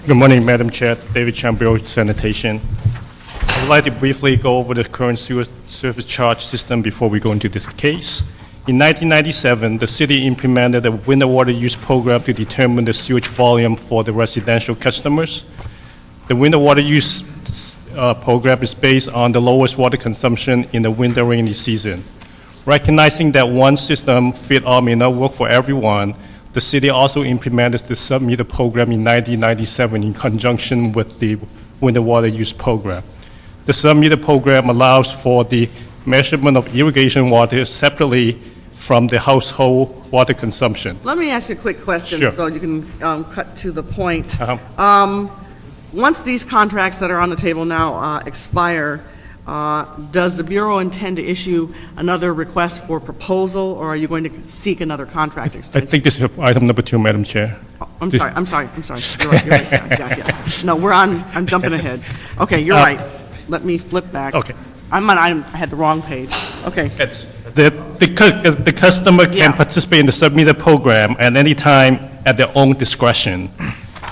Good morning, Madam Chair. David Chan, Bureau of Sanitation. I would like to briefly go over the current sewer service charge system before we go into this case. In 1997, the city implemented a winter water use program to determine the sewage volume for the residential customers. The winter water use program is based on the lowest water consumption in the winter rainy season. Recognizing that one system fit all may not work for everyone, the city also implemented the sub-meter program in 1997 in conjunction with the winter water use program. The sub-meter program allows for the measurement of irrigation water separately from the household water consumption. Let me ask you a quick question. Sure. So you can cut to the point. Once these contracts that are on the table now expire, does the Bureau intend to issue another request for proposal, or are you going to seek another contract extension? I think this is item number 2, Madam Chair. Oh, I'm sorry. You're right. Yeah. No, I'm jumping ahead. Okay, you're right. Let me flip back. Okay. I had the wrong page. Okay. The customer can participate in the sub-meter program at any time at their own discretion.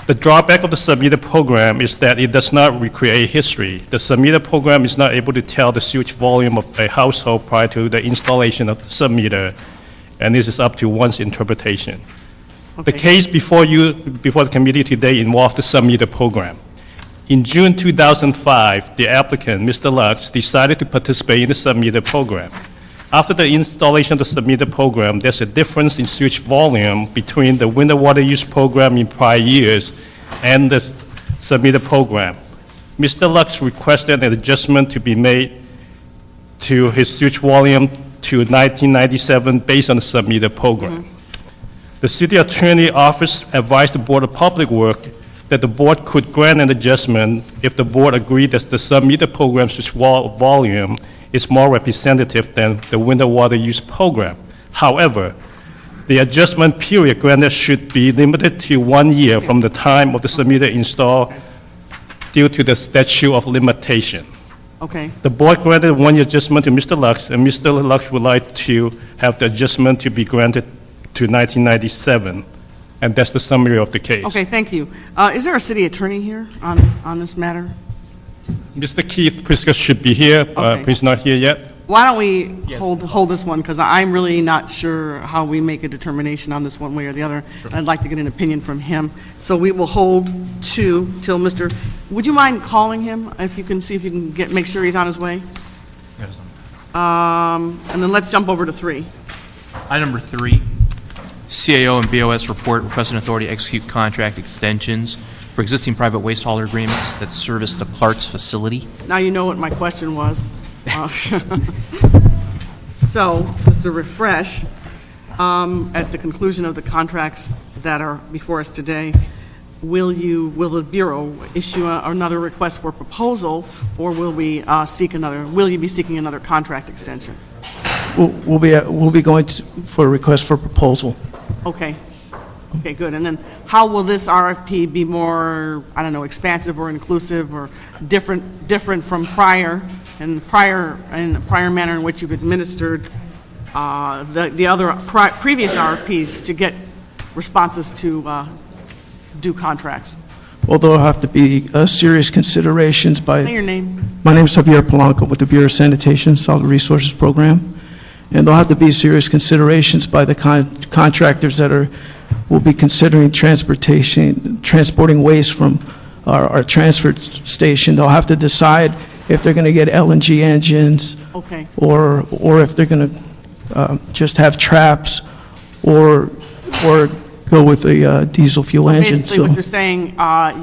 The drawback of the sub-meter program is that it does not recreate history. The sub-meter program is not able to tell the sewage volume of a household prior to the installation of the sub-meter, and this is up to one's interpretation. Okay. The case before the committee today involved the sub-meter program. In June 2005, the applicant, Mr. Lux, decided to participate in the sub-meter program. After the installation of the sub-meter program, there's a difference in sewage volume between the winter water use program in prior years and the sub-meter program. Mr. Lux requested an adjustment to be made to his sewage volume to 1997 based on the sub-meter program. The city attorney office advised the Board of Public Works that the board could grant an adjustment if the board agreed that the sub-meter program's sewage volume is more representative than the winter water use program. However, the adjustment period granted should be limited to 1 year from the time of the sub-meter install due to the statute of limitation. Okay. The board granted 1-year adjustment to Mr. Lux, and Mr. Lux would like to have the adjustment to be granted to 1997. And that's the summary of the case. Okay, thank you. Is there a city attorney here on this matter? Mr. Keith Prisker should be here, Okay. he's not here yet. Why don't we hold this one, because I'm really not sure how we make a determination on this one way or the other. Sure. I'd like to get an opinion from him. So we will hold 2 till Mr. Would you mind calling him if you can see if you can make sure he's on his way? Yes. And then let's jump over to 3. Item number 3, CAO and BOS report requesting authority to execute contract extensions for existing private waste hauler agreements that service the Clark's facility. Now you know what my question was. So, just to refresh, at the conclusion of the contracts that are before us today, will the Bureau issue another request for proposal, or will you be seeking another contract extension? We'll be going for a request for proposal. Okay. Okay, good. And then how will this RFP be more, expansive or inclusive or different from prior manner in which you've administered the other previous RFPs to get responses to do contracts? Well, there'll have to be serious considerations by... Say your name. My name is Javier Polanco with the Bureau of Sanitation Solid Resources Program. And there'll have to be serious considerations by the contractors that will be considering transporting waste from our transfer station. They'll have to decide if they're going to get LNG engines, okay, or if they're going to just have traps, or go with a diesel fuel engine. Basically, what you're saying,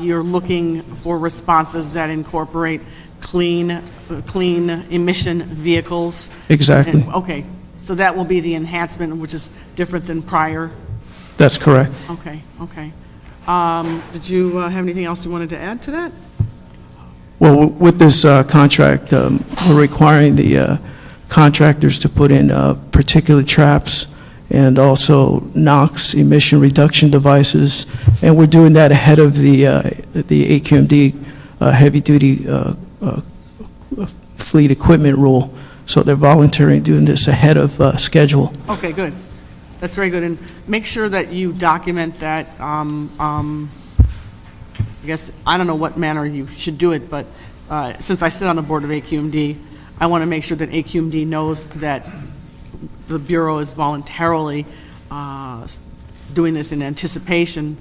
you're looking for responses that incorporate clean emission vehicles. Exactly. Okay, so that will be the enhancement, which is different than prior. That's correct. Okay. Did you have anything else you wanted to add to that? Well, with this contract, we're requiring the contractors to put in particulate traps and also NOx emission reduction devices, and we're doing that ahead of the AQMD heavy-duty fleet equipment rule. So they're volunteering doing this ahead of schedule. Okay, good. That's very good, and make sure that you document that, I guess, I don't know what manner you should do it, but since I sit on the board of AQMD, I want to make sure that AQMD knows that the Bureau is voluntarily doing this in anticipation,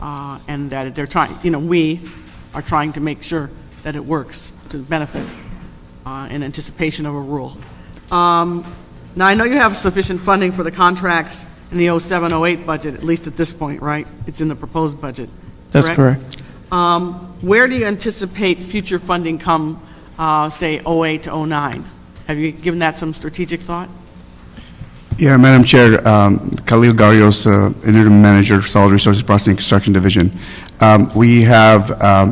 and that they're trying, we are trying to make sure that it works to benefit in anticipation of a rule. Now, I know you have sufficient funding for the contracts in the 07-08 budget, at least at this point, right? It's in the proposed budget. That's correct. Where do you anticipate future funding come, say, 08 to 09? Have you given that some strategic thought? Yeah, Madam Chair, Khalil Garrios, Interim Manager, Solid Resources Processing Construction Division. We have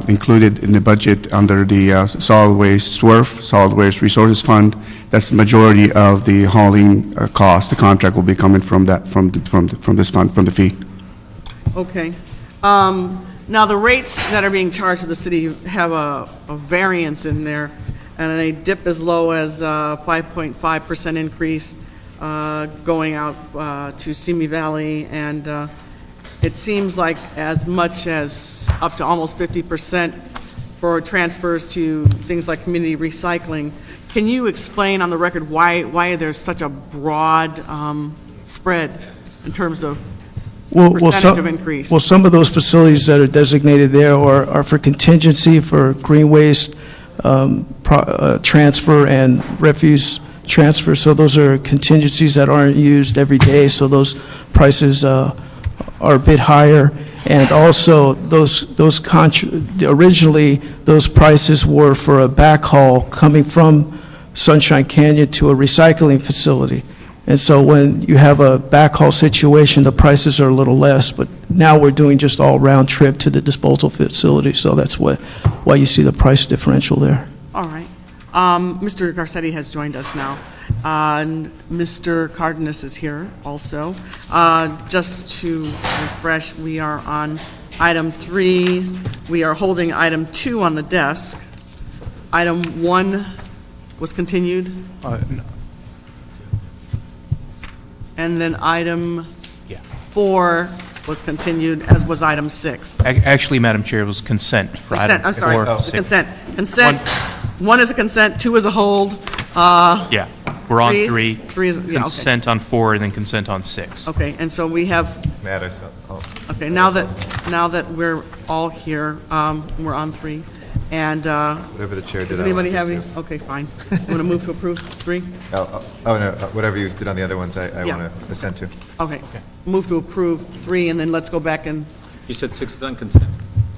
included in the budget under the Solid Waste SWRF, Solid Waste Resources Fund. That's the majority of the hauling cost. The contract will be coming from that, from this fund, from the fee. Okay. Now, the rates that are being charged to the city have a variance in there, and they dip as low as 5.5% increase going out to Simi Valley, and it seems like as much as up to almost 50% for transfers to things like community recycling. Can you explain on the record why there's such a broad spread in terms of percentage of increase? Well, some of those facilities that are designated there are for contingency for green waste transfer and refuse transfer. So those are contingencies that aren't used every day. So those prices are a bit higher. And also, originally those prices were for a backhaul coming from Sunshine Canyon to a recycling facility. And so when you have a backhaul situation, the prices are a little less, but now we're doing just all round trip to the disposal facility, so that's why you see the price differential there. All right. Mr. Garcetti has joined us now. And Mr. Cardenas is here also. Just to refresh, we are on item 3. We are holding item 2 on the desk. Item 1 was continued. No. And then item 4 was continued, as was item 6. Actually, Madam Chair, it was consent for item I'm sorry, 4. the 6. consent. Consent, 1 is a consent, 2 is a hold. Yeah, we're on 3. 3 is, yeah, okay. Consent on 4, and then consent on 6. Okay, and so we have, okay, now that we're all here, we're on 3. And Whatever the chair did. does anybody have any? Okay, fine. You want to move to approve 3? Oh, no, whatever you did on the other ones, I Yeah. want to assent to. Okay. Move to approve 3, and then let's go back and, You said 6 is on consent.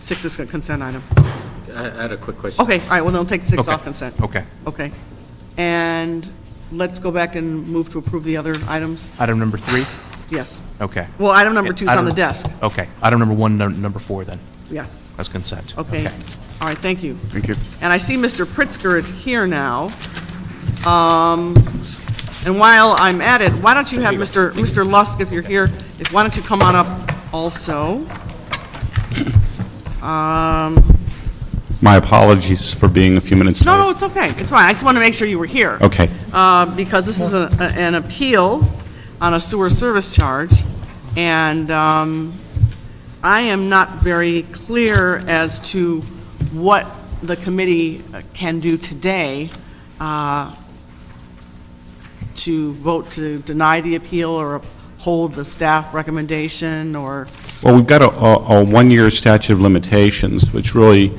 6 is a consent item. I had a quick question. Okay, all right, well, then take 6 Okay. off consent. Okay. Okay. And let's go back and move to approve the other items? Item number 3? Yes. Okay. Well, item number 2 is on Item- the desk. Okay. Item number 1, number 4, then. Yes. That's consent. Okay. All right, thank you. Thank you. And I see Mr. Pritzker is here now. And while I'm at it, why don't you have Mr. Lusk, if you're here, why don't you come on up also? My apologies for being a few minutes late. No, it's okay. It's fine. I just want to make sure you were here. Okay. Because this is an appeal on a sewer service charge, and I am not very clear as to what the committee can do today to vote to deny the appeal or uphold the staff recommendation, or... Well, we've got a one-year statute of limitations, which really,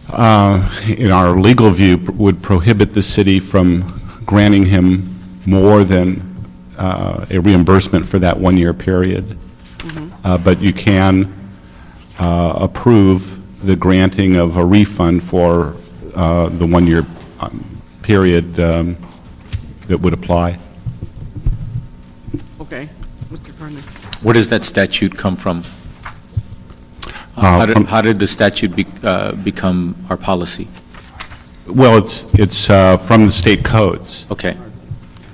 in our legal view, would prohibit the city from granting him more than a reimbursement for that one-year period. But you can approve the granting of a refund for the one-year period that would apply. Okay, Mr. Cardenas. Where does that statute come from? From- How did the statute become our policy? Well, it's from the state codes, Okay.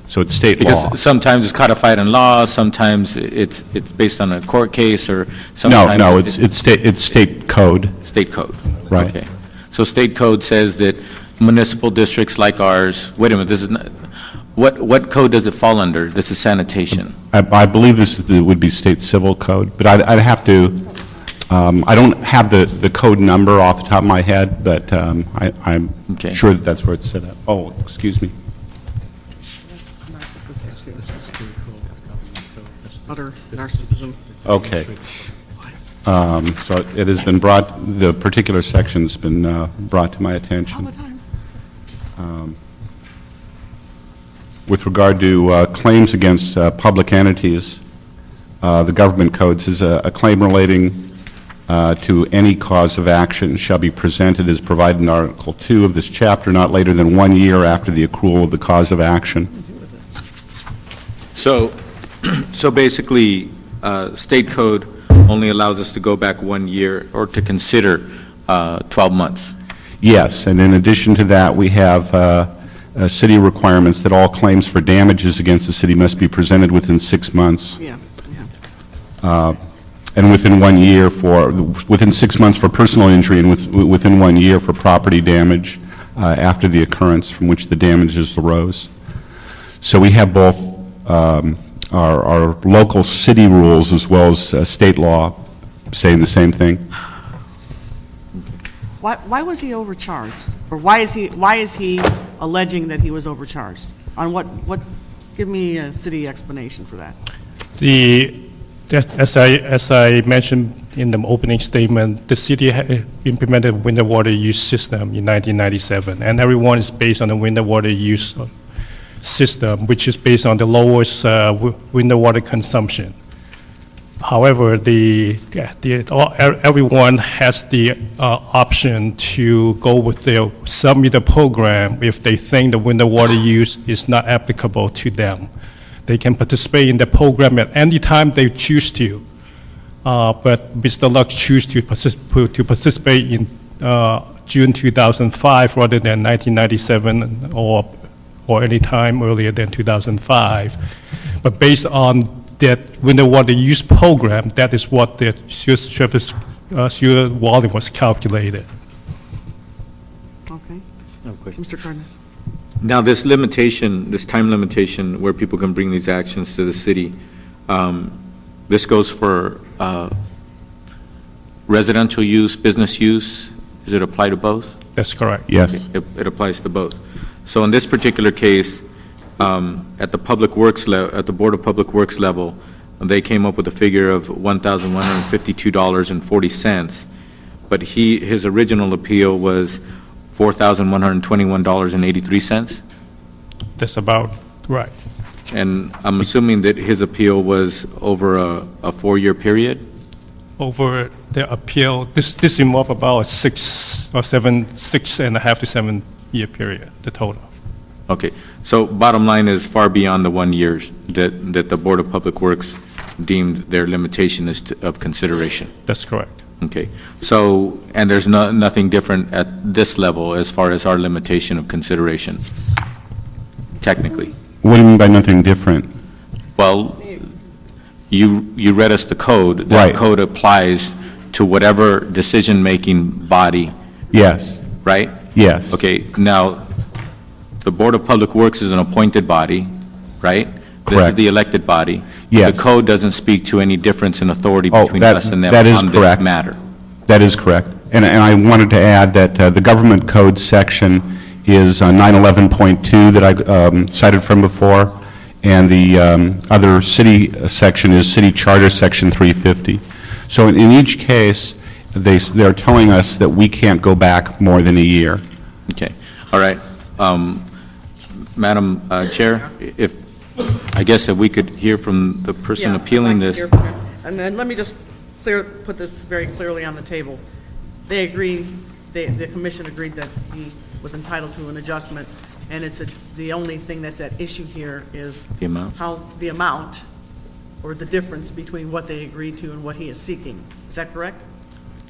so it's state law. Because sometimes it's codified in law, sometimes it's based on a court case, or No, sometimes... it's state code. State code. Right. Okay. So state code says that municipal districts like ours, wait a minute, this is not, What code does it fall under? This is sanitation. I believe would be state civil code, but I'd have to, I don't have the code number off the top of my head, but I'm Okay. sure that that's where it's set up. Oh, excuse me. Utter narcissism. Okay. So it has been brought, the particular section's been brought to my All attention. the time. With regard to claims against public entities, the government codes is a claim relating to any cause of action shall be presented as provided in Article 2 of this chapter not later than 1 year after the accrual of the cause of action. So, so basically, state code only allows us to go back 1 year or to consider 12 months. Yes, and in addition to that, we have city requirements that all claims for damages against the city must be presented within 6 months. Yeah, And within 1 year within 6 months for personal injury and within 1 year for property damage after the occurrence from which the damages arose. So we have both our local city rules as well as state law saying the same thing. Why was he overcharged? Or why is he alleging that he was overcharged? On give me a city explanation for that. As I mentioned in the opening statement, the city implemented winter water use system in 1997, and everyone is based on the winter water use system, which is based on the lowest winter water consumption. However, everyone has the option to go with the sub-meter program if they think the winter water use is not applicable to them. They can participate in the program at any time they choose to. But Mr. Lux chose to participate in June 2005 rather than 1997 or any time earlier than 2005. But based on that winter water use program, that is what the sewer volume was calculated. Okay. No question. Mr. Cardenas. Now, this limitation, this time limitation where people can bring these actions to the city, this goes for residential use, business use? Does it apply to both? That's correct. Yes. It applies to both. So in this particular case, at the Public Works at the Board of Public Works level, they came up with a figure of $1,152.40, but his original appeal was $4,121.83. That's about right. And I'm assuming that his appeal was over a 4-year period? Over the appeal, this involved about a 6.5 to 7 year period, the total. Okay, so bottom line is far beyond the 1 year that the Board of Public Works deemed their limitation of consideration. That's correct. Okay, so, and there's nothing different at this level as far as our limitation of consideration, technically? What do you mean by nothing different? Well, you read us the code. Right. That code applies to whatever decision-making body, Yes, right? yes. Okay, now, the Board of Public Works is an appointed body, right? This is Correct. the elected body. Yes. The code doesn't speak to any difference in authority Oh, between that- us and them that is on this correct. matter. That is correct. And I wanted to add that the government code section is 911.2 that I cited from before, and the other city section is City Charter Section 350. So in each case, they're telling us that we can't go back more than a year. Okay, all right. Madam Chair, I guess if we could hear from the person Yeah, appealing I'd like this. to hear from him. And then let me just put this very clearly on the table. They agreed, the commission agreed that he was entitled to an adjustment, and the only thing that's at issue here is The amount? how the amount, or the difference between what they agreed to and what he is seeking. Is that correct?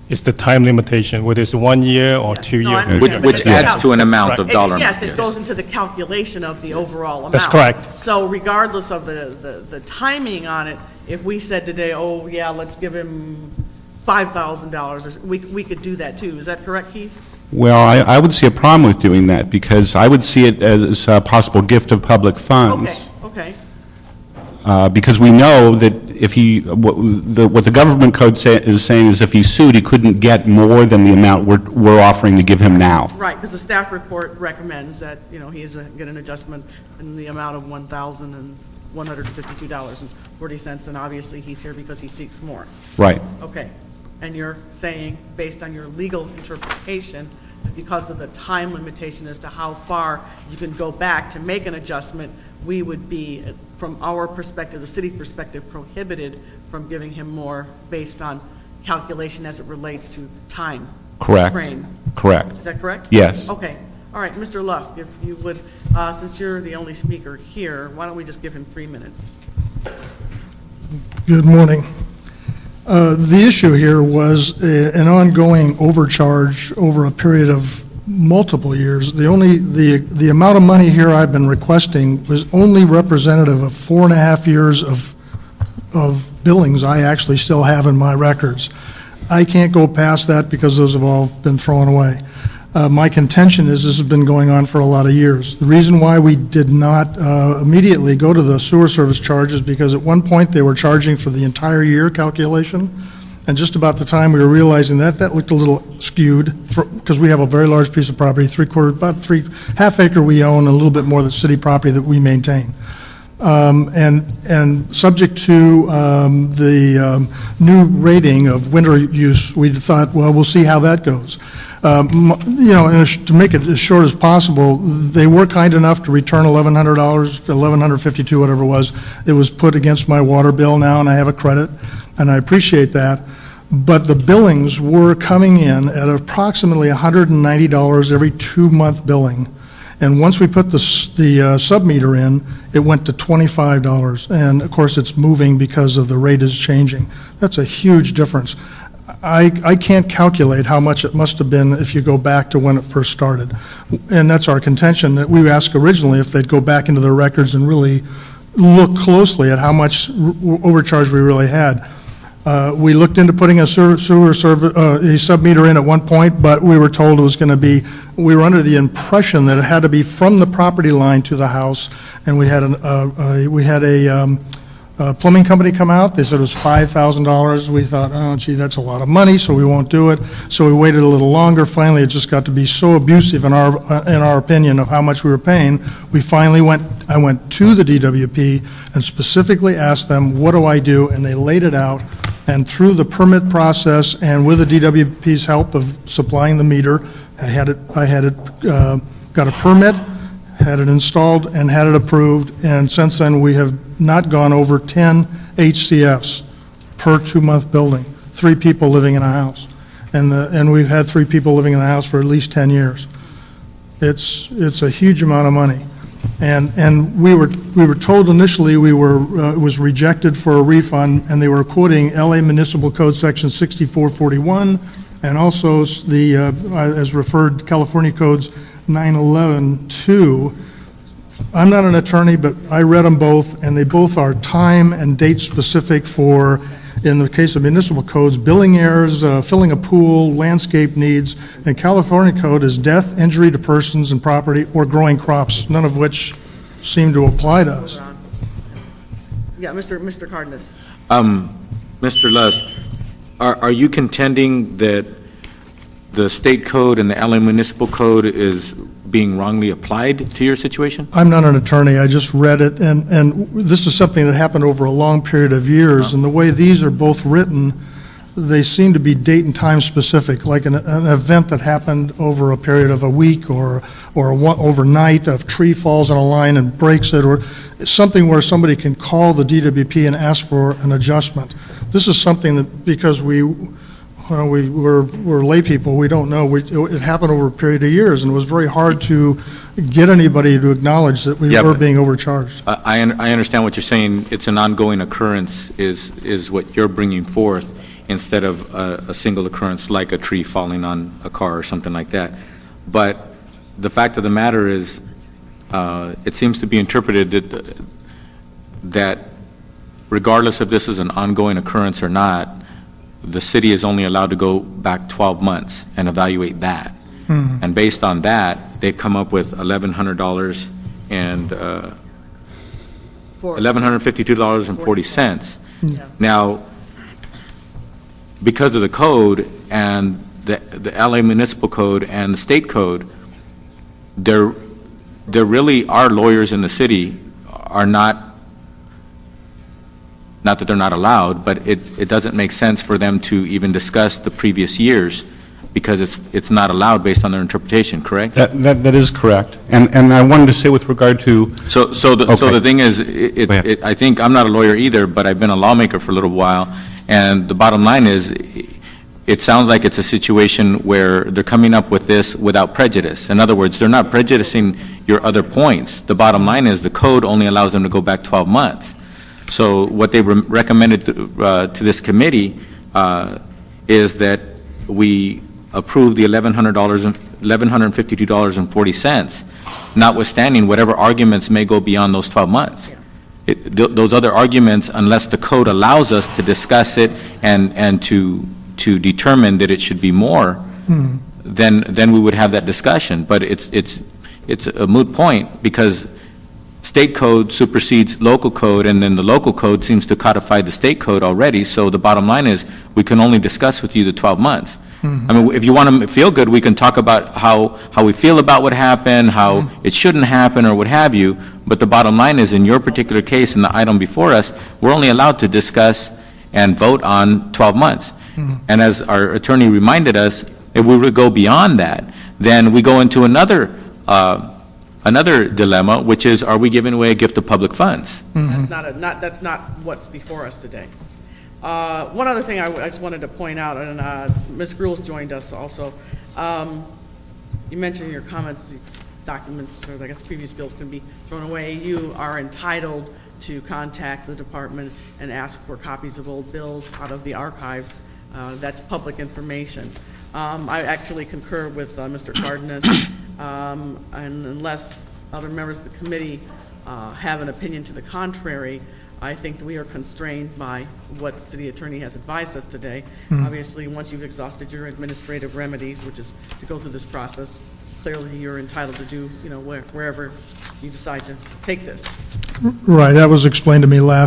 It's the time limitation, whether it's 1 year or Yes. 2 No, I years. understand, Which but adds to an amount of Right. dollar. Yes, amount, it goes into the calculation of the overall amount. That's correct. So regardless of the timing on it, if we said today, oh, yeah, let's give him $5,000, we could do that too. Is that correct, Keith? Well, I would see a problem with doing that, because I would see it as a possible gift of public funds. Okay. Because we know that if he, what the government code is saying is if he sued, he couldn't get more than the amount we're offering to give him now. Right, because the staff report recommends that, he is get an adjustment in the amount of $1,152.40, and obviously he's here because he seeks more. Right. Okay. And you're saying, based on your legal interpretation, that because of the time limitation as to how far you can go back to make an adjustment, we would be, from our perspective, the city perspective, prohibited from giving him more based on calculation as it relates to time Correct. frame. Correct. Is that correct? Yes. Okay. All right, Mr. Lusk, if you would, since you're the only speaker here, why don't we just give him 3 minutes? Good morning. The issue here was an ongoing overcharge over a period of multiple years. The amount of money here I've been requesting was only representative of 4.5 years of billings I actually still have in my records. I can't go past that because those have all been thrown away. My contention is this has been going on for a lot of years. The reason why we did not immediately go to the sewer service charge is because at one point they were charging for the entire year calculation, and just about the time we were realizing that looked a little skewed because we have a very large piece of property, half acre we own, a little bit more the city property that we maintain. And subject to the new rating of winter use, we thought, well, we'll see how that goes. To make it as short as possible, they were kind enough to return $1,100, $1,152, whatever it was. It was put against my water bill now, and I have a credit, and I appreciate that. But the billings were coming in at approximately $190 every 2-month billing. And once we put the sub-meter in, it went to $25. And of course, it's moving because of the rate is changing. That's a huge difference. I can't calculate how much it must have been if you go back to when it first started. And that's our contention, that we asked originally if they'd go back into their records and really look closely at how much overcharge we really had. We looked into putting a sub-meter in at one point, but we were told it was going to be, we were under the impression that it had to be from the property line to the house, and we had a plumbing company come out. They said it was $5,000. We thought, oh, gee, that's a lot of money, so we won't do it. So we waited a little longer. Finally, it just got to be so abusive in our opinion of how much we were paying. We finally I went to the DWP and specifically asked them, what do I do? And they laid it out. And through the permit process and with the DWP's help of supplying the meter, I got a permit, had it installed, and had it approved, and since then we have not gone over 10 HCFs per 2-month building, 3 people living in a house. And we've had 3 people living in the house for at least 10 years. It's a huge amount of money. And we were told initially it was rejected for a refund, and they were quoting LA Municipal Code Section 6441, and also as referred, California Codes 911-2. I'm not an attorney, but I read them both, and they both are time and date specific for, in the case of municipal codes, billing errors, filling a pool, landscape needs, and California code is death, injury to persons and property, or growing crops, none of which seem to apply to us. Yeah, Mr. Cardenas. Mr. Lusk, are you contending that the state code and the LA municipal code is being wrongly applied to your situation? I'm not an attorney. I just read it, and this is something that happened over a long period of years, and the way these are both written, they seem to be date and time specific, like an event that happened over a period of a week or overnight, a tree falls on a line and breaks it, or something where somebody can call the DWP and ask for an adjustment. This is something that, because we're lay people, we don't know. It happened over a period of years, and it was very hard to get anybody to acknowledge that we were being overcharged. I understand what you're saying. It's an ongoing occurrence is what you're bringing forth, instead of a single occurrence like a tree falling on a car or something like that. But the fact of the matter is, it seems to be interpreted that regardless if this is an ongoing occurrence or not, the city is only allowed to go back 12 months and evaluate that. And based on that, they've come up with $1,100 and $1,152.40. Now, because of the code and the LA municipal code and the state code, there really are lawyers in the city are not that they're not allowed, but it doesn't make sense for them to even discuss the previous years because it's not allowed based on their interpretation, correct? That is correct. And I wanted to say with regard to... So the thing is, I think I'm not a lawyer either, but I've been a lawmaker for a little while, and the bottom line is, it sounds like it's a situation where they're coming up with this without prejudice. In other words, they're not prejudicing your other points. The bottom line is the code only allows them to go back 12 months. So what they recommended to this committee is that we approve the $1,152.40, notwithstanding whatever arguments may go beyond those 12 months. Those other arguments, unless the code allows us to discuss it and to determine that it should be more, then we would have that discussion. But it's a moot point because state code supersedes local code, and then the local code seems to codify the state code already. So the bottom line is we can only discuss with you the 12 months. I mean, if you want to feel good, we can talk about how we feel about what happened, how it shouldn't happen, or what have you. But the bottom line is, in your particular case, in the item before us, we're only allowed to discuss and vote on 12 months. And as our attorney reminded us, if we were to go beyond that, then we go into another dilemma, which is, are we giving away a gift of public funds? That's not what's before us today. One other thing I just wanted to point out, and Ms. Gruhl's joined us also. You mentioned in your comments, documents, or I guess previous bills can be thrown away. You are entitled to contact the department and ask for copies of old bills out of the archives. That's public information. I actually concur with Mr. Cardenas, and unless other members of the committee have an opinion to the contrary, I think that we are constrained by what the city attorney has advised us today. Obviously, once you've exhausted your administrative remedies, which is to go through this process, clearly you're entitled to do, wherever you decide to take this. Right, that was explained to me I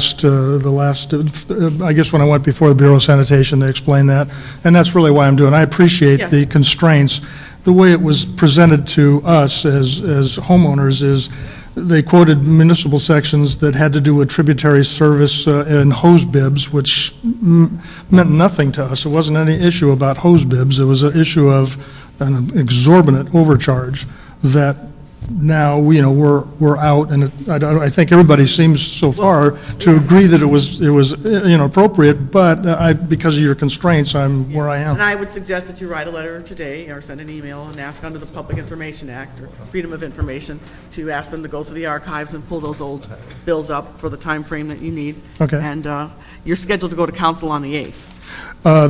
guess when I went before the Bureau of Sanitation, they explained that, and that's really why I'm doing it. I appreciate the constraints. The way it was presented to us as homeowners is they quoted municipal sections that had to do with tributary service and hose bibs, which meant nothing to us. It wasn't any issue about hose bibs. It was an issue of an exorbitant overcharge that now we're out, and I think everybody seems so far to agree that it was inappropriate. But because of your constraints, I'm where I am. And I would suggest that you write a letter today or send an email and ask under the Public Information Act or Freedom of Information to ask them to go through the archives and pull those old bills up for the time frame that you need. Okay. And you're scheduled to go to council on the 8th.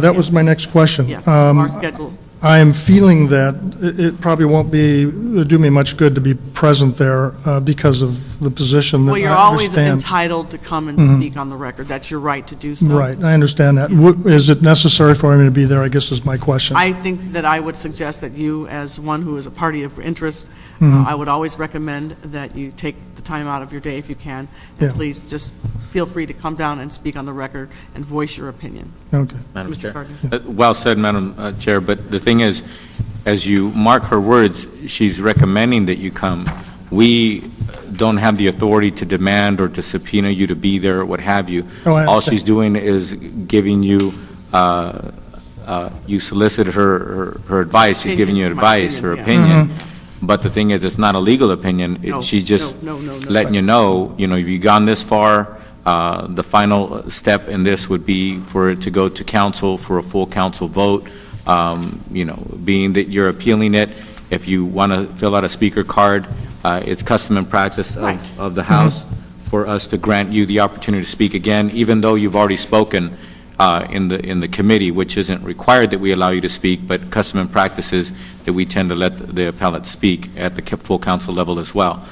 That was my next question. Yes, our schedule. I am feeling that it probably won't do me much good to be present there because of the position that I understand. Well, you're always entitled to come and speak on the record. That's your right to do so. Right, I understand that. Is it necessary for me to be there, I guess is my question. I think that I would suggest that you, as one who is a party of interest, I would always recommend that you take the time out of your day if you can, and please just feel free to come down and speak on the record and voice your opinion. Okay. Madam Chair. Cardenas. Well said, Madam Chair, but the thing is, as you mark her words, she's recommending that you come. We don't have the authority to demand or to subpoena you to be there or what have you. All she's doing is giving you, you solicited her advice. She's giving you advice, her opinion. But the thing is, it's not a legal opinion. She's just letting you know, if you've gone this far, the final step in this would be for it to go to council for a full council vote. Being that you're appealing it, if you want to fill out a speaker card, it's custom and practice of the House for us to grant you the opportunity to speak again, even though you've already spoken in the committee, which isn't required that we allow you to speak, but custom and practices that we tend to let the appellate speak at the full council level as well.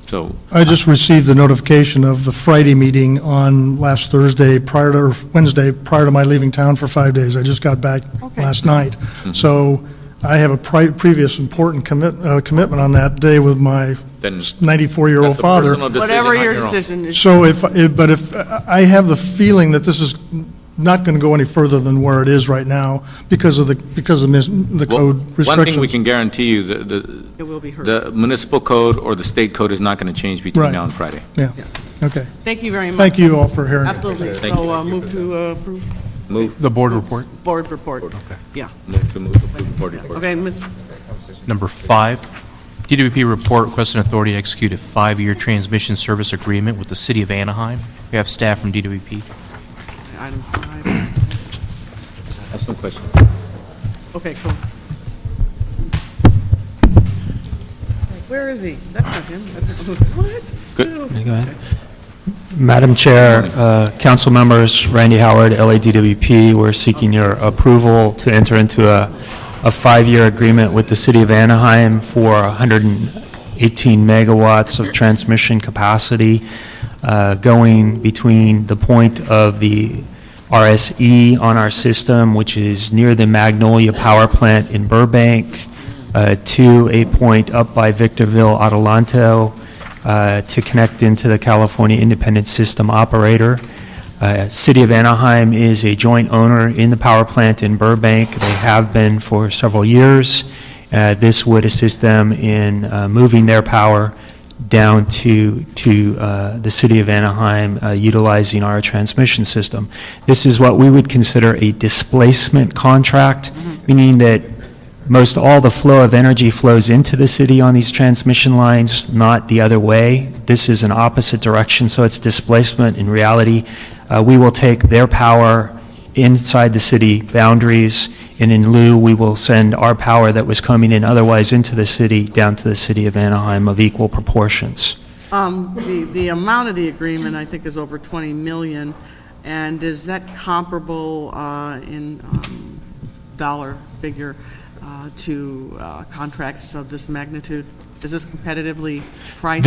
So I just received the notification of the Friday meeting on last Wednesday prior to my leaving town for 5 days. I just got back last night. So I have a previous important commitment on that day with my Then 94-year-old that's a father. personal decision, Whatever not your own. decision is. So but if, I have the feeling that this is not going to go any further than where it is right now because of the Well, code restrictions. one thing we can guarantee you, It will be heard. the municipal code or the state code is not going to change between Right. now and Friday. Yeah, okay. Thank you very much. Thank you all for hearing. Absolutely. Thank you. So move to approve Move, The board report. board report. Yeah. move to move the board report. Okay, Ms. Number 5, DWP report requesting authority to execute a 5-year transmission service agreement with the city of Anaheim. We have staff from DWP. Item 5. I have some questions. Okay, cool. Where is he? That's not him. What? Good. No. Go ahead. Madam Chair, council members, Randy Howard, LADWP, we're seeking your approval to enter into a 5-year agreement with the City of Anaheim for 118 megawatts of transmission capacity going between the point of the RSE on our system, which is near the Magnolia Power Plant in Burbank, to a point up by Victorville, Adelanto, to connect into the California Independent System Operator. City of Anaheim is a joint owner in the power plant in Burbank. They have been for several years. This would assist them in moving their power down to the City of Anaheim utilizing our transmission system. This is what we would consider a displacement contract, meaning that most all the flow of energy flows into the city on these transmission lines, not the other way. This is an opposite direction, so it's displacement. In reality, we will take their power inside the city boundaries, and in lieu, we will send our power that was coming in otherwise into the city down to the City of Anaheim of equal proportions. The amount of the agreement, I think, is over 20 million. And is that comparable in dollar figure to contracts of this magnitude? Is this competitively priced?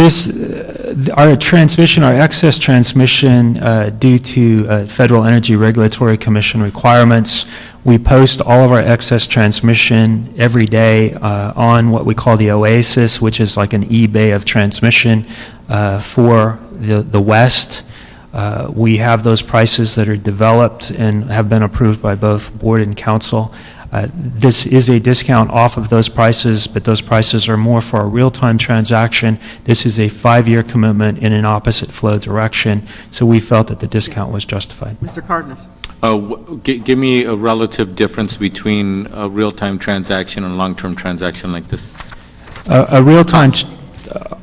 Our transmission, our excess transmission, due to Federal Energy Regulatory Commission requirements, we post all of our excess transmission every day on what we call the Oasis, which is like an eBay of transmission for the West. We have those prices that are developed and have been approved by both board and council. This is a discount off of those prices, but those prices are more for a real-time transaction. This is a 5-year commitment in an opposite flow direction, so we felt that the discount was justified. Mr. Cardenas? Give me a relative difference between a real-time transaction and a long-term transaction like this. A real-time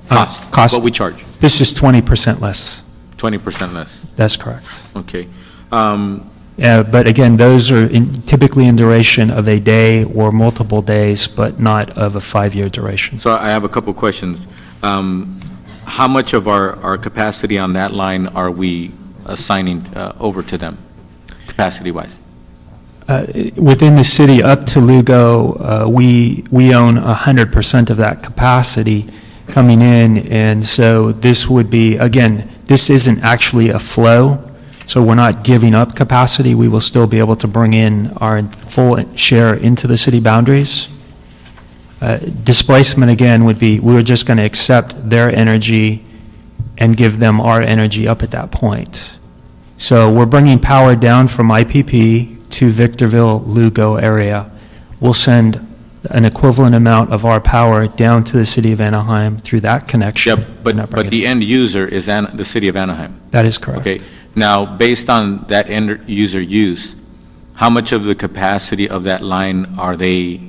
Cost. What we charge. This is 20% less. 20% less. That's correct. Okay. But again, those are typically in duration of a day or multiple days, but not of a 5-year duration. So I have a couple questions. How much of our capacity on that line are we assigning over to them, capacity-wise? Within the city up to Lugo, we own 100% of that capacity coming in, and so this would be, again, this isn't actually a flow, so we're not giving up capacity. We will still be able to bring in our full share into the city boundaries. Displacement, again, would be we're just going to accept their energy and give them our energy up at that point. So we're bringing power down from IPP to Victorville, Lugo area. We'll send an equivalent amount of our power down to the city of Anaheim through that connection. Yep, but the end user is the city of Anaheim. That is correct. Okay. Now, based on that end user use, how much of the capacity of that line are they?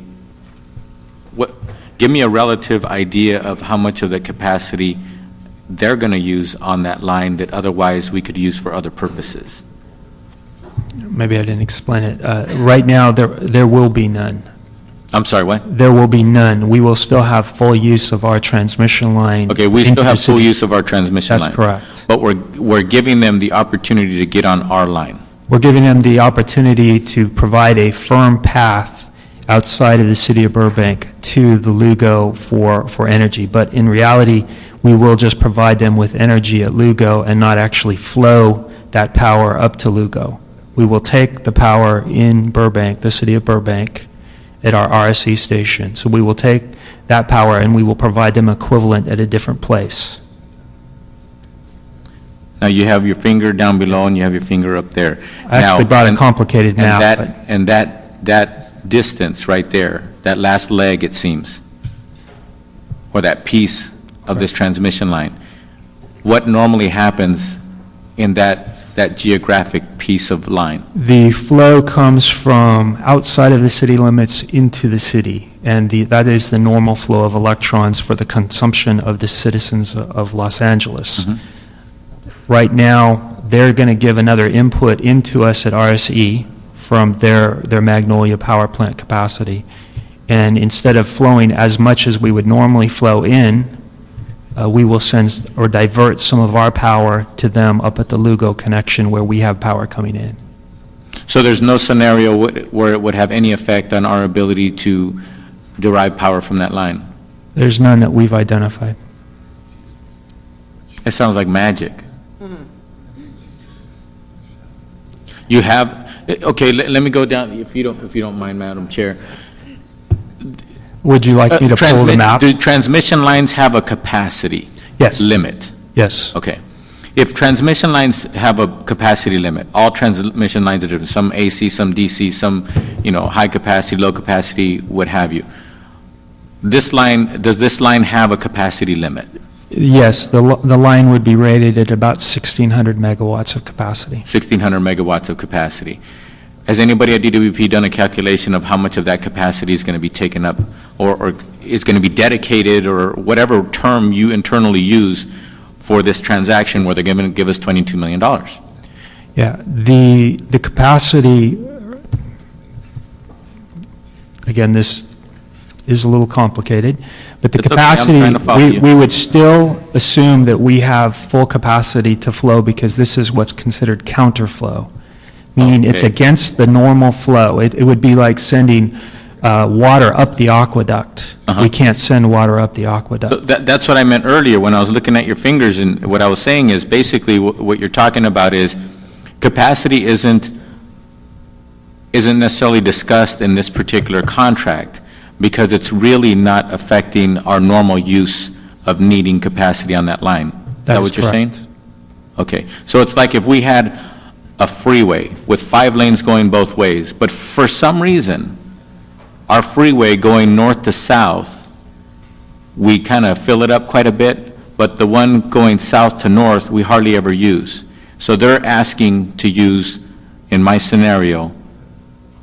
Give me a relative idea of how much of the capacity they're going to use on that line that otherwise we could use for other purposes. Maybe I didn't explain it. Right now, there will be none. I'm sorry, what? There will be none. We will still have full use of our transmission line. Okay, we still have full use of our transmission line. That's correct. But we're giving them the opportunity to get on our line. We're giving them the opportunity to provide a firm path outside of the city of Burbank to the Lugo for energy. But in reality, we will just provide them with energy at Lugo and not actually flow that power up to Lugo. We will take the power in Burbank, the city of Burbank, at our RSE station. So we will take that power and we will provide them equivalent at a different place. Now, you have your finger down below and you have your finger up there. I actually brought a complicated map. but- And that distance right there, that last leg, it seems, or that piece of this transmission line, what normally happens in that geographic piece of line? The flow comes from outside of the city limits into the city, and that is the normal flow of electrons for the consumption of the citizens of Los Angeles. Right now, they're going to give another input into us at RSE from their Magnolia power plant capacity. And instead of flowing as much as we would normally flow in, we will send or divert some of our power to them up at the Lugo connection where we have power coming in. So there's no scenario where it would have any effect on our ability to derive power from that line? There's none that we've identified. It sounds like magic. You have, okay, let me go down, if you don't mind, Madam Chair. Would you like me to pull the map? Do transmission lines have a capacity? Yes. Limit? Yes. Okay. If transmission lines have a capacity limit, all transmission lines are different, some AC, some DC, some, high capacity, low capacity, what have you. Does this line have a capacity limit? Yes, the line would be rated at about 1,600 megawatts of capacity. 1,600 megawatts of capacity. Has anybody at DWP done a calculation of how much of that capacity is going to be taken up or is going to be dedicated, or whatever term you internally use for this transaction where they're going to give us $22 million? Yeah, the capacity, again, this is a little complicated, but the It's okay, I'm capacity, trying to follow you. we would still assume that we have full capacity to flow because this is what's considered counterflow, meaning it's Okay. against the normal flow. It would be like sending water up the aqueduct. We can't send water up the aqueduct. So that's what I meant earlier when I was looking at your fingers, and what I was saying is basically what you're talking about is capacity isn't necessarily discussed in this particular contract because it's really not affecting our normal use of needing capacity on that line. Is that what you're saying? Okay. So it's like if we had a freeway with 5 lanes going both ways, but for some reason, our freeway going north to south, we kind of fill it up quite a bit, but the one going south to north, we hardly ever use. So they're asking to use, in my scenario,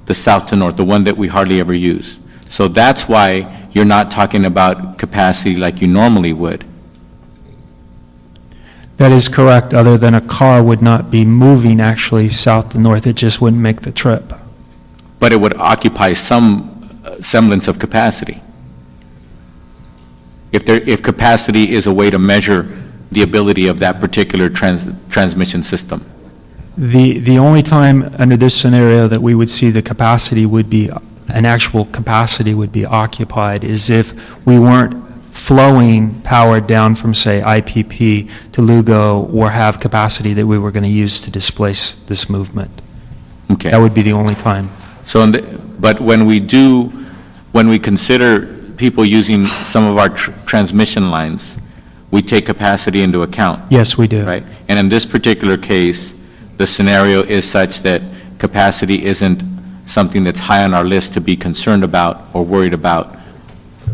the south to north, the one that we hardly ever use. So that's why you're not talking about capacity like you normally would. That is correct, other than a car would not be moving actually south to north. It just wouldn't make the trip. But it would occupy some semblance of capacity. If capacity is a way to measure the ability of that particular transmission system. The only time under this scenario that we would see the capacity would be, an actual capacity would be occupied, is if we weren't flowing power down from, say, IPP to Lugo, or have capacity that we were going to use to displace this movement. Okay. That would be the only time. So, but when we consider people using some of our transmission lines, we take capacity into account. Yes, we do. Right? And in this particular case, the scenario is such that capacity isn't something that's high on our list to be concerned about or worried about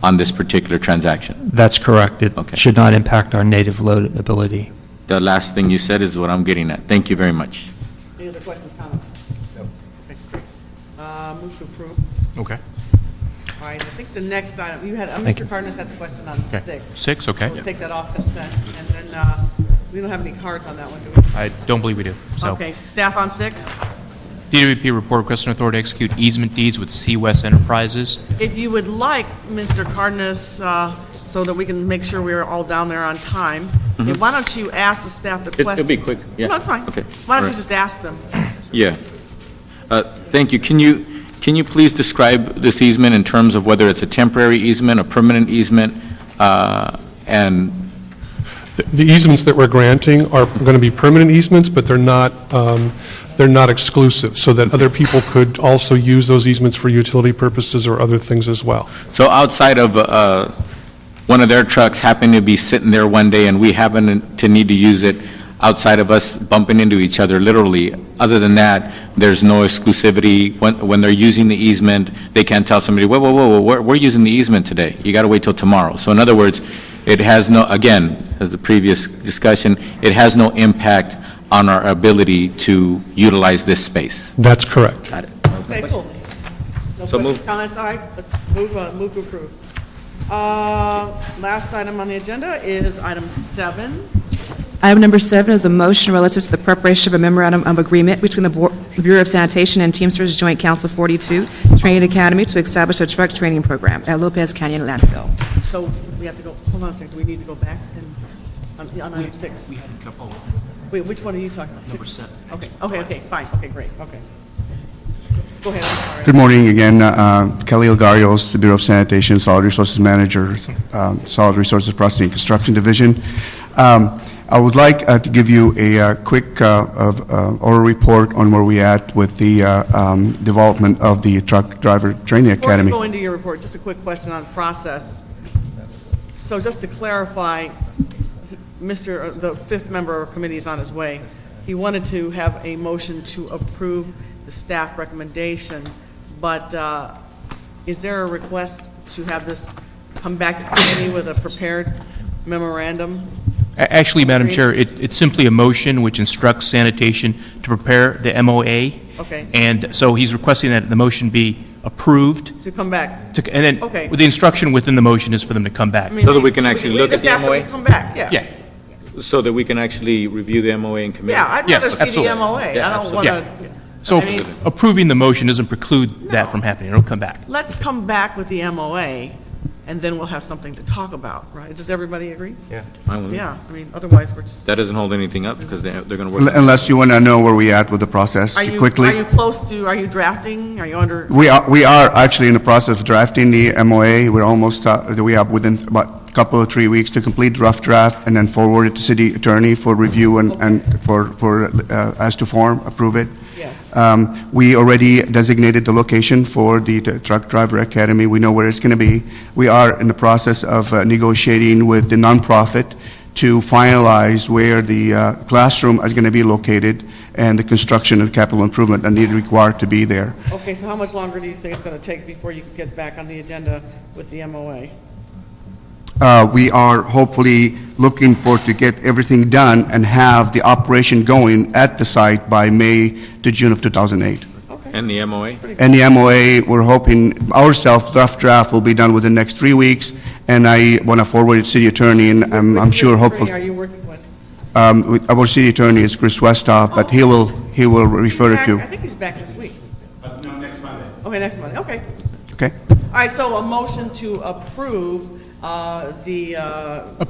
on this particular transaction. That's correct. It Okay. should not impact our native load ability. The last thing you said is what I'm getting at. Thank you very much. Any other questions, comments? Okay, great. Move to approve. Okay. All right, I think the next item, you had, Thank Mr. you. Cardenas has a question on Okay. 6. 6, okay. We'll take that off consent, and then, we don't have any cards on that one, do we? I don't believe we do. So, Okay, staff on 6? DWP report requesting authority to execute easement deeds with C West Enterprises. If you would like, Mr. Cardenas, so that we can make sure we're all down there on time, why don't you ask the staff the question? It'll be quick, yeah. No, it's fine. Okay. Why All don't you right. just ask them? Yeah. Thank you. Can you please describe this easement in terms of whether it's a temporary easement, a permanent easement, and The easements that we're granting are going to be permanent easements, but they're not exclusive, so that other people could also use those easements for utility purposes or other things as well. So outside of one of their trucks happening to be sitting there one day and we happen to need to use it, outside of us bumping into each other literally, other than that, there's no exclusivity. When they're using the easement, they can't tell somebody, whoa, we're using the easement today. You got to wait till tomorrow. So in other words, it has no, again, as the previous discussion, it has no impact on our ability to utilize this space. That's correct. Got it. Okay, cool. No So questions, move. comments? All right, let's move to approve. Last item on the agenda is item 7. Item number 7 is a motion relative to the preparation of a memorandum of agreement between the Bureau of Sanitation and Teamsters Joint Council 42 Training Academy to establish a truck training program at Lopez Canyon Landfill. So we have to go, hold on a second, we need to go back and, on item 6. We had a couple. Wait, which one are you talking about? Number 6? 7. Okay, fine, okay, great, okay. Go ahead, I'm sorry. Good morning again. Khalil Garrios, the Bureau of Sanitation, Solid Resources Manager, Solid Resources Processing and Construction Division. I would like to give you a quick oral report on where we at with the development of the Truck Driver Training Academy. Before you go into your report, just a quick question on process. So just to clarify, the 5th member of our committee is on his way. He wanted to have a motion to approve the staff recommendation, but is there a request to have this come back to committee with a prepared memorandum? Actually, Madam Chair, it's simply a motion which instructs sanitation to prepare the MOA. Okay. And so he's requesting that the motion be approved. To come back? And then Okay. the instruction within the motion is for them to come back. So that we can actually look at just ask the them MOA? to come back, yeah. Yeah. So that we can actually review the MOA in committee? Yeah, I'd Yes, rather see absolutely. the MOA. Yeah, I don't want absolutely. to, So I mean, approving the motion doesn't preclude that from happening. It'll come back. let's come back with the MOA, and then we'll have something to talk about, right? Does everybody agree? Yeah. Fine with me. Yeah, I mean, otherwise we're just. That doesn't hold anything up because they're going to work. Unless you want to know where we at with the process Are you quickly. close to, are you drafting? Are you under? We are actually in the process of drafting the MOA. We're almost, we have within about a couple of 3 weeks to complete the rough draft and then forward it to city attorney for review and for as to form, approve it. Yes. We already designated the location for the Truck Driver Academy. We know where it's going to be. We are in the process of negotiating with the nonprofit to finalize where the classroom is going to be located and the construction and capital improvement that need required to be there. Okay, so how much longer do you think it's going to take before you can get back on the agenda with the MOA? We are hopefully looking for to get everything done and have the operation going at the site by May to June of 2008. And the MOA? And the MOA, we're hoping ourselves, rough draft will be done within the next 3 weeks, and I want to forward it to city attorney, and I'm sure Which hopefully. attorney are you working with? Our city attorney is Chris Westhoff, but he will refer it I to. think he's back this week. No, next Monday. Okay, next Monday, okay. Okay? All right, so a motion to approve the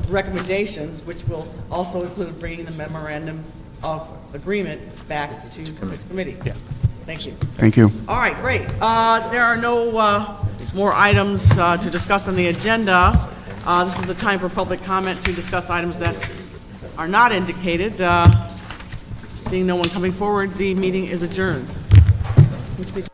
recommendations, which will also include bringing the memorandum of agreement back to this committee. Yeah. Thank you. Thank you. All right, great. There are no more items to discuss on the agenda. This is the time for public comment to discuss items that are not indicated. Seeing no one coming forward, the meeting is adjourned. Which means